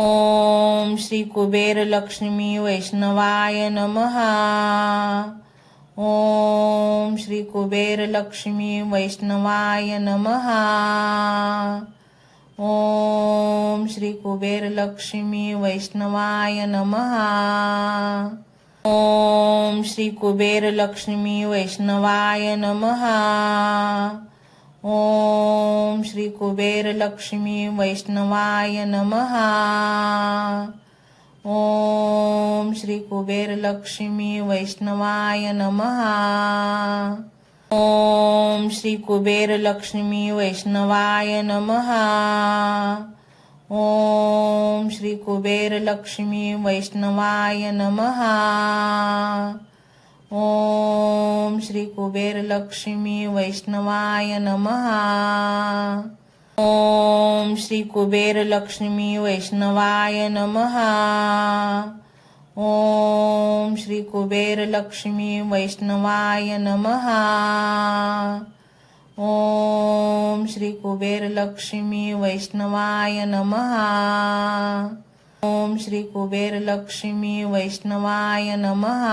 ओम श्री कुबेर लक्ष्मी वैष्णवाय नमः। ओम श्री कुबेर लक्ष्मी वैष्णवाय नमः। ओम श्री कुबेर लक्ष्मी वैष्णवाय नमः। ओम श्री कुबेर लक्ष्मी वैष्णवाय नमः। ओम श्री कुबेर लक्ष्मी वैष्णवाय नमः। ओम श्री कुबेर लक्ष्मी वैष्णवाय नमः। ओम श्री कुबेर लक्ष्मी वैष्णवाय नमः। ओम श्री कुबेर लक्ष्मी वैष्णवाय नमः। ओम श्री कुबेर लक्ष्मी वैष्णवाय नमः। ओम श्री कुबेर लक्ष्मी वैष्णवाय नमः। ओम श्री कुबेर लक्ष्मी वैष्णवाय नमः। ओम श्री कुबेर लक्ष्मी वैष्णवाय नमः। ओम श्री कुबेर लक्ष्मी वैष्णवाय नमः।